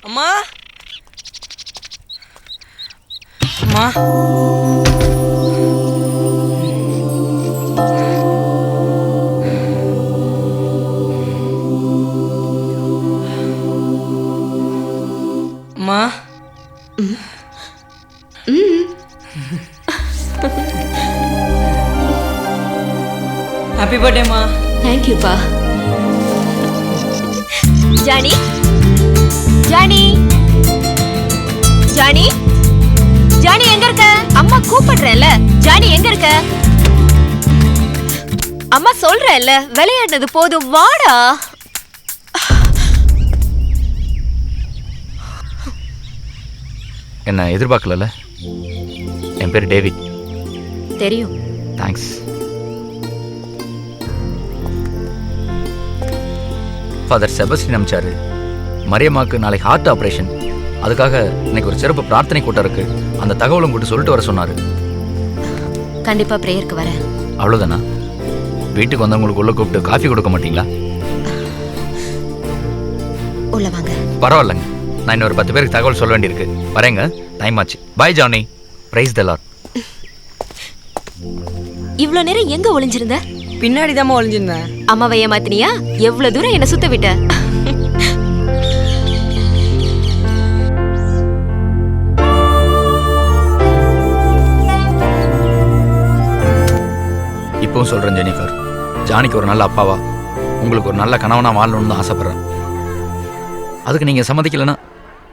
அம்மா அம்மா அம்மா ஹாப்பி பர்த்டேம்மா. தேங்க்யூப்பா. ஜானி ஜானி ஜானி ஜானி எங்க இருக்க? அம்மா கூப்பிடுறேன்ல. ஜானி எங்க இருக்க? அம்மா சொல்றேன்ல, விளையாடுனது போதும், வாடா. என்ன எதிர்பார்க்கல. என் பேர் டேவிட். தெரியும். தேங்க்ஸ். ஃபாதர் செபஸ்டின் அமிச்சாரு. மரியம்மாவுக்கு நாளைக்கு ஹார்ட் ஆப்ரேஷன். அதுக்காக இன்னைக்கு ஒரு சிறப்பு பிரார்த்தனை கூட்டம் இருக்கு. அந்த தகவலும் கூட்டு சொல்லிட்டு வர சொன்னாரு. கண்டிப்பா பிரேயருக்கு வரேன். அவ்வளோதானா? வீட்டுக்கு வந்தவங்களுக்கு உள்ள கூப்பிட்டு காஃபி கொடுக்க மாட்டீங்களா? உள்ள வாங்க. பரவாயில்லைங்க, நான் இன்னொரு 10 பேருக்கு தகவல் சொல்ல வேண்டியிருக்கு. வரேங்க, டைம் ஆச்சு. பாய் ஜானி. Praise the Lord. இவ்ளோ நேரம் எங்க ஒளிஞ்சிருந்த? பின்னாடி தான் ஒளிஞ்சிருந்தேன். அம்மாவை ஏமாத்தினியா? எவ்வளவு தூரம் என்ன சுத்த விட்ட? இப்பவும் சொல்றேன் ஜெனிஃபர், ஜானிக்கு ஒரு நல்ல அப்பாவா, உங்களுக்கு ஒரு நல்ல கணவனா வாழணும்னு தான் ஆசைப்படுறேன். அதுக்கு நீங்க சம்மதிக்கலைன்னா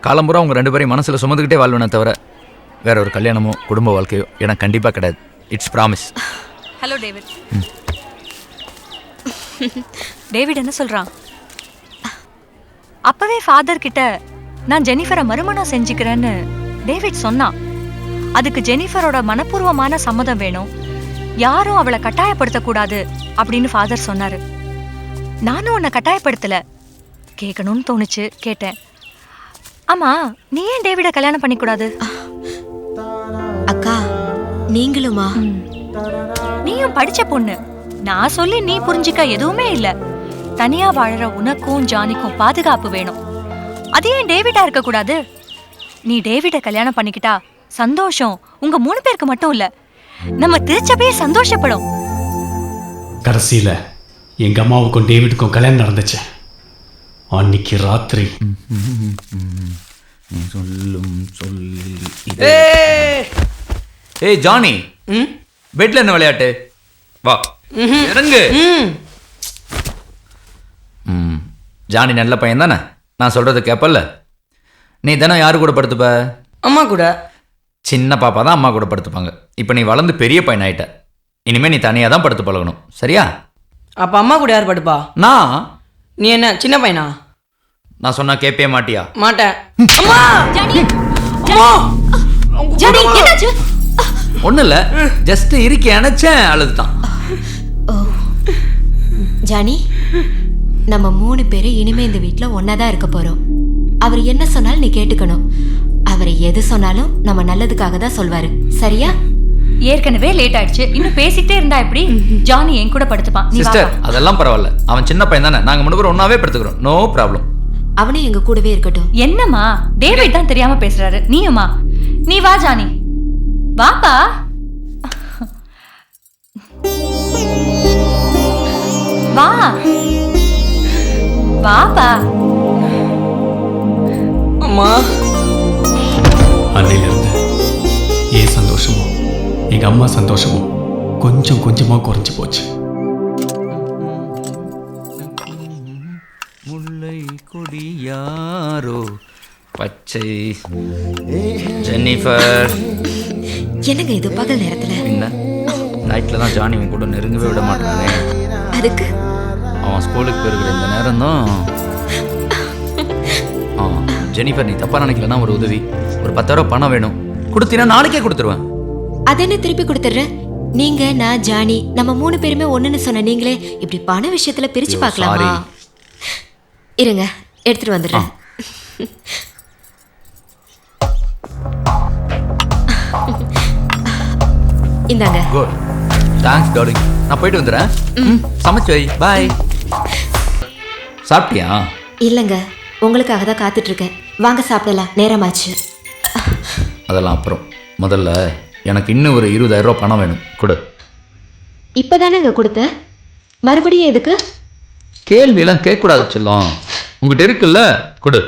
காலம்புறா உங்க 2 பேரையும் மனசுல சுமந்துக்கிட்டே வாழ்வேனே தவிர வேற ஒரு கல்யாணமோ குடும்ப வாழ்க்கையோ எனக்கு கண்டிப்பா கிடையாது. It's promise. Hello David. David என்ன சொல்றான்? அப்பவே ஃபாதர் கிட்ட நான் ஜெனிஃபரை மறுமணம் செஞ்சுக்கிறேன்னு டேவிட் சொன்னான். அதுக்கு ஜெனிஃபரோட மனப்பூர்வமான சம்மதம் வேணும், யாரும் அவளை கட்டாயப்படுத்தக்கூடாது அப்படின்னு ஃபாதர் சொன்னாரு. நானும் உன்னை கட்டாயப்படுத்தல, கேட்கணும்னு தோணுச்சு, கேட்டேன். ஆமா, நீ ஏன் டேவிட கல்யாணம் பண்ணிக்கூடாது? அக்கா நீங்களுமா? நீயும் படிச்ச பொண்ணு, நான் சொல்லி நீ புரிஞ்சிக்க எதுவுமே இல்ல. தனியா வாழற உனக்கும் ஜானிக்கும் பாதுகாப்பு வேணும். அது ஏன் டேவிடா இருக்க கூடாது? நீ டேவிட கல்யாணம் பண்ணிக்கிட்டா சந்தோஷம் உங்க 3 பேருக்கு மட்டும் இல்ல, நம்ம திருச்சபையே சந்தோஷப்படும். கடைசியில எங்க அம்மாவுக்கும் டேவிடுக்கும் கல்யாணம் நடந்துச்சு. அன்னைக்கு ராத்திரி சொல்லும் சொல்லி. ஏய் ஜானி, பெட்ல என்ன விளையாட்டு? வா இறங்கு. ஜானி நல்ல பையன் தானே, நான் சொல்றது கேப்பல்ல? நீ தினம் யாரு கூட படுத்துப்ப? அம்மா கூட. சின்ன பாப்பா தான் அம்மா கூட படுத்துப்பாங்க. இப்போ நீ வளர்ந்து பெரிய பையன் ஆயிட்ட. இனிமே நீ தனியாக தான் படுத்து பழகணும், சரியா? அப்ப அம்மா கூட யார் படுப்பா? நான். நீ என்ன சின்ன பையனா? நான் சொன்னா கேப்பே மாட்டியா? மாட்டேன். அம்மா! ஜானி அம்மா! ஜானி என்னாச்சு? ஒன்றும் இல்லை, ஜஸ்ட் இறுக்கி அணைச்சேன், அழுதுதான். ஜானி, நம்ம 3 பேரும் இனிமே இந்த வீட்டுல ஒன்னாதான் இருக்க போறோம். அவர் என்ன சொன்னாலும் நீ கேட்டுக்கணும். அவர் எது சொன்னாலும் நம்ம நல்லதுக்காக தான் சொல்வாரு, சரியா? ஏற்கனவே லேட் ஆயிடுச்சு, இன்னும் பேசிக்கிட்டே இருந்தா எப்படி? ஜானி என் கூட படுத்துப்பான். சிஸ்டர், அதெல்லாம் பரவாயில்ல, அவன் சின்ன பையன் தானே, நாங்க 3 பேரும் ஒன்னாவே படுத்துக்கிறோம், நோ ப்ராப்ளம். அவனும் எங்க கூடவே இருக்கட்டும். என்னம்மா டேவிட் தான் தெரியாம பேசுறாரு, நீயுமா? நீ வா ஜானி, வாப்பா. வா வாப்பா. அம்மா. அன்னையிலிருந்து ஏன் சந்தோஷமோ எங்க அம்மா சந்தோஷமோ கொஞ்சம் கொஞ்சமா குறைஞ்சு போச்சு. முல்லை கொடியாரோ பச்சை. ஜெனிஃபர், என்னங்க இது பகல் நேரத்துல? என்ன நைட்ல தான் ஜானி அவன் கூட நெருங்கவே விட மாட்டானே. அதுக்கு அவன் ஸ்கூலுக்கு போயிருக்கிற இந்த நேரம் தான். ஜெனிஃபர், நீ தப்பா நினைக்கலன்னா ஒரு உதவி, ஒரு 10,000 பணம் வேணும், கொடுத்தீங்கன்னா நாளைக்கே கொடுத்துருவேன். அதென்ன திருப்பி கொடுத்துடுறேன். நீங்க, நான், ஜானி நம்ம 3 பேருமே ஒண்ணுன்னு சொன்ன நீங்களே இப்படி பண விஷயத்துல பிரிச்சு பார்க்கலாமா? இருங்க, எடுத்துட்டு வந்துடுறேன். இந்தாங்க. Good, thanks darling. நான் போயிட்டு வந்துடுறேன். சமைச்சு வை. பாய். சாப்பிட்டியா? இல்லைங்க, உங்களுக்காக தான் காத்துட்டு இருக்கேன். வாங்க சாப்பிடலாம், நேரமாச்சு. அதெல்லாம் அப்புறம். முதல்ல எனக்கு இன்னும் ஒரு 20,000 ரூபா பணம் வேணும். கொடு. இப்பதானேங்க கொடுத்த, மறுபடியும் எதுக்கு? கேள்வியெல்லாம் கேட்கக்கூடாது செல்லம். உங்ககிட்ட இருக்குல்ல, கொடு.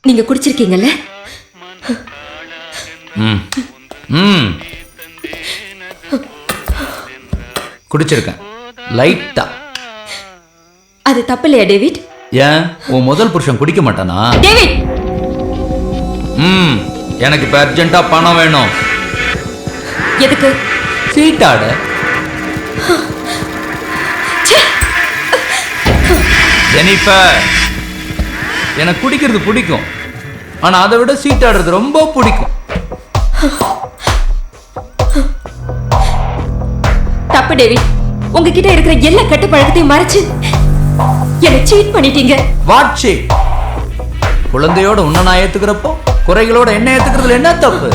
நீங்க குடிச்சிருக்கீங்கல்ல? குடிச்சிருக்கேன் லைட்டா. அது தப்பு இல்லையா டேவிட்? ஏன் உன் முதல் புருஷன் குடிக்க மாட்டானா? டேவிட், எனக்கு இப்ப அர்ஜென்ட்டா பணம் வேணும். எதுக்கு? சீட்டாட. ஜெனிஃபர், எனக்கு குடிக்கிறது பிடிக்கும், ஆனா அதை விட சீட்டாடுறது ரொம்ப பிடிக்கும். தப்பு டேவிட். உங்ககிட்ட இருக்கிற எல்லா கெட்ட பழக்கத்தையும் மறைச்சு என்னை சீட் பண்ணிட்டீங்க. வாட்சி குழந்தையோட உன்னை நான் ஏத்துக்கிறப்போ குறைகளோட என்ன ஏத்துக்கிறதுல என்ன தப்பு?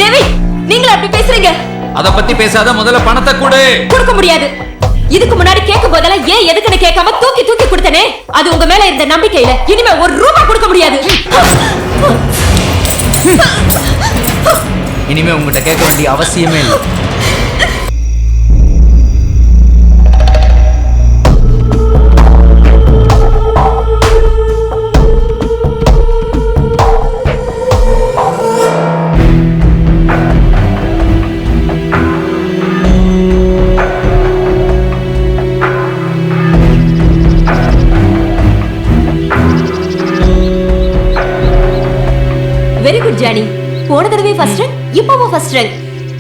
டேவிட், நீங்களா அப்படி பேசுறீங்க? அத பத்தி பேசாத, முதல்ல பணத்தை கொடு. கொடுக்க முடியாது. இதுக்கு முன்னாடி கேட்கும் போதெல்லாம் ஏன் எதுக்குன்னு கேட்காம தூக்கி தூக்கி கொடுத்தனே, அது உங்க மேல இருந்த நம்பிக்கையில. இனிமே ஒரு ரூபாய் கொடுக்க முடியாது. இனிமே உங்ககிட்ட கேட்க வேண்டிய அவசியமே இல்லை. Very good Johnny. போன தடவை ஃபர்ஸ்ட் ரேங்க், இப்பவும் ஃபர்ஸ்ட் ரேங்க்.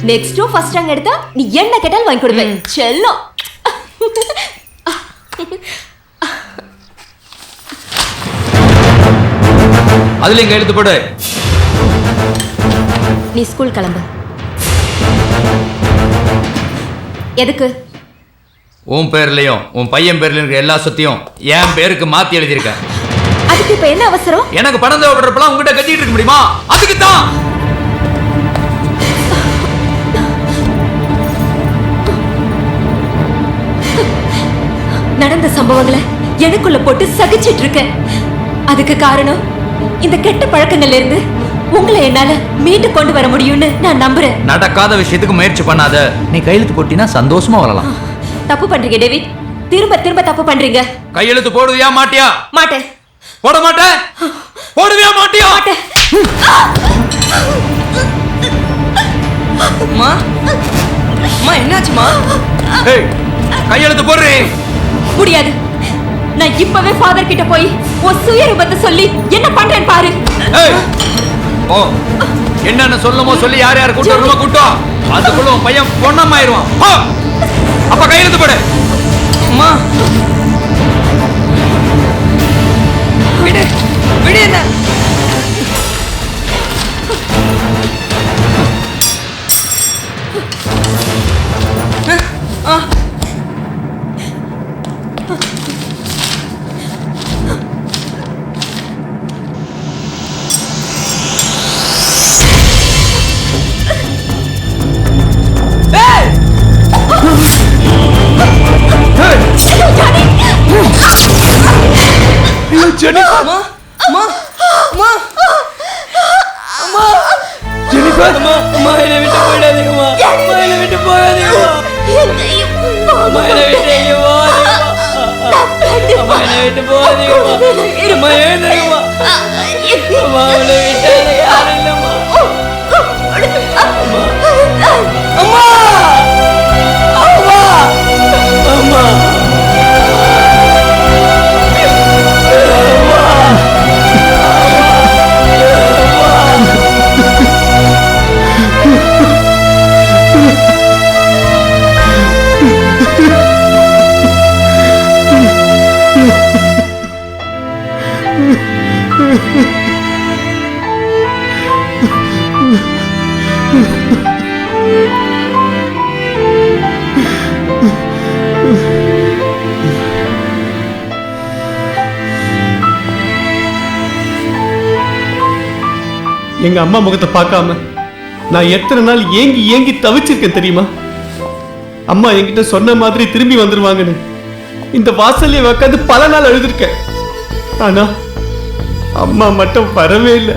நெக்ஸ்டும் ஃபர்ஸ்ட் ரேங்க் எடுத்தா நீ என்ன கேட்டாலும் வாங்கி கொடுப்பேன். செல்லம். அதுல இங்க எழுத்து போடு. நீ ஸ்கூல் கிளம்பு. எதுக்கு? உன் பேர்லயும் உன் பையன் பேர்லயும் இருக்கிற எல்லா சொத்தையும் என் பேருக்கு மாத்தி எழுதியிருக்கேன். அதுக்கு இப்ப என்ன அவசரம்? எனக்கு பணம் தேவைப்படுறப்பெல்லாம் உங்ககிட்ட கட்டிட்டு இருக்க முடியுமா? அதுக்கு தான். நடந்த சம்பவங்களை எனக்குள்ள போட்டு சகிச்சிட்டு இருக்கேன். அதுக்கு காரணம் இந்த கெட்ட பழக்கங்கள்ல இருந்து உங்களை என்னால மீட்டு கொண்டு வர முடியும்னு நான் நம்புறேன். நடக்காத விஷயத்துக்கு முயற்சி பண்ணாத. நீ கையெழுத்து போட்டினா சந்தோஷமா வரலாம். தப்பு பண்றீங்க டேவிட். திரும்ப திரும்ப தப்பு பண்றீங்க. கையெழுத்து போடுவியா மாட்டியா? மாட்டேன். போட மாட்டேன். போடுவியா மாட்டியா? மாட்டேன். அம்மா அம்மா என்னாச்சுமா? ஏய், கையெழுத்து போடுறே. முடியாது. நான் இப்பவே ஃபாதர் கிட்ட போய் உன் சுயரூபத்தை சொல்லி என்ன பண்றேன் பாரு. ஏய், ஓ என்னன்னு சொல்லுமோ சொல்லி யார் யார் கூட்டம் ரொம்ப கூட்டம். அதுக்குள்ள உன் பையன் பொண்ணமாயிருவான். அப்ப கையெழுத்து போடு. அம்மா விடு விடு என்ன. அம்மா அம்மா அம்மா அம்மா ஜெனிஃபர், அம்மா அம்மா என்னை விட்டு போயிடாதீங்கம்மா. அம்மா என்னை விட்டு போகாதீங்கம்மா. அம்மா என்னை விட்டு எங்க போகாதீங்கம்மா. அம்மா என்னை விட்டு போகாதீங்கம்மா. அம்மா எழுந்துருங்கம்மா. அம்மா அவளை விட்டு எனக்கு யாரும் இல்லைம்மா. அம்மா அம்மா அம்மா அம்மா எங்க அம்மா முகத்தை பார்க்காம நான் எத்தனை நாள் ஏங்கி ஏங்கி தவிச்சிருக்கேன் தெரியுமா? அம்மா என்கிட்ட சொன்ன மாதிரி திரும்பி வந்துருவாங்கன்னு இந்த வாசல்ல உட்காந்து பல நாள் அழுதுருக்கேன். ஆனா அம்மா மட்டும் வரவே இல்லை.